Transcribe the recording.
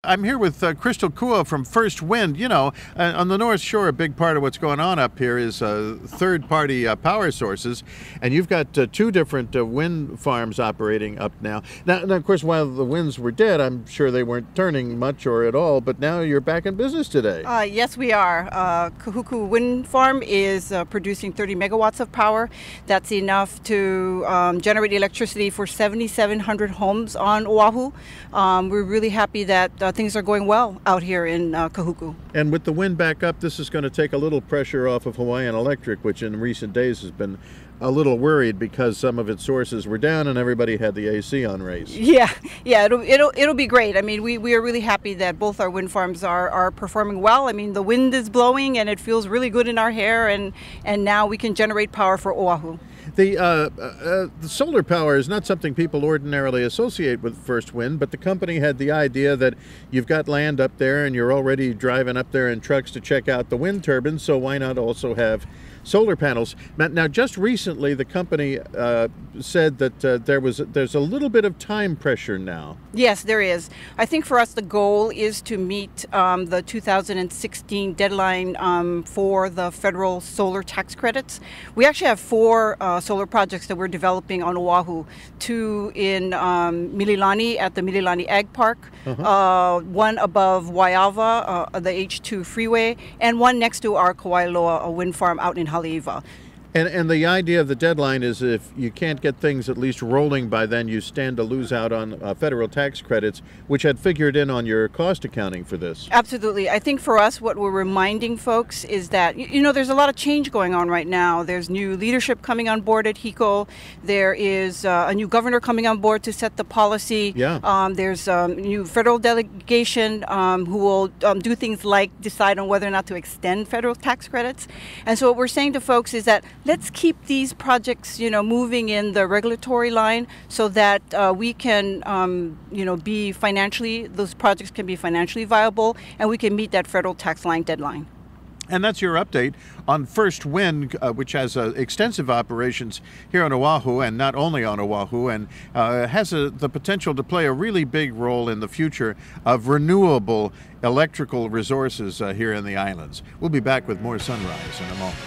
I'm here with Crystal Kua from First Wind. You know, on the North Shore, a big part of what's going on up here is third-party power sources, and you've got two different wind farms operating up now. Now, of course, while the winds were dead, I'm sure they weren't turning much or at all, but now you're back in business today. Yes, we are. Kahuku Wind Farm is producing 30 megawatts of power. That's enough to generate electricity for 7,700 homes on Oahu. We're really happy that things are going well out here in Kahuku. And with the wind back up, this is going to take a little pressure off of Hawaiian Electric, which in recent days has been a little worried because some of its sources were down and everybody had the AC on race. Yeah, it'll be great. I mean, we are really happy that both our wind farms are performing well. I mean, the wind is blowing and it feels really good in our hair, and now we can generate power for Oahu. The solar power is not something people ordinarily associate with First Wind, but the company had the idea that you've got land up there and you're already driving up there in trucks to check out the wind turbines, so why not also have solar panels? Now, just recently, the company said that there's a little bit of time pressure now. Yes, there is. I think for us, the goal is to meet the 2016 deadline for the federal solar tax credits. We actually have four solar projects that we're developing on Oahu. Two in Mililani at the Mililani Ag Park, one above Waiawa, the H2 freeway, and one next to our Kawailoa, a wind farm out in Haleiwa. And the idea of the deadline is if you can't get things at least rolling by then, you stand to lose out on federal tax credits, which had figured in on your cost accounting for this. Absolutely. I think for us, what we're reminding folks is that, you know, there's a lot of change going on right now. There's new leadership coming on board at HECO. There is a new governor coming on board to set the policy. Yeah. There's a new federal delegation who will do things like decide on whether or not to extend federal tax credits. And so what we're saying to folks is that let's keep these projects, you know, moving in the regulatory line so that we can, you know, be financially, those projects can be financially viable and we can meet that federal tax line deadline. And that's your update on First Wind, which has extensive operations here on Oahu, and not only on Oahu, and has the potential to play a really big role in the future of renewable electrical resources here in the islands. We'll be back with more Sunrise in a moment.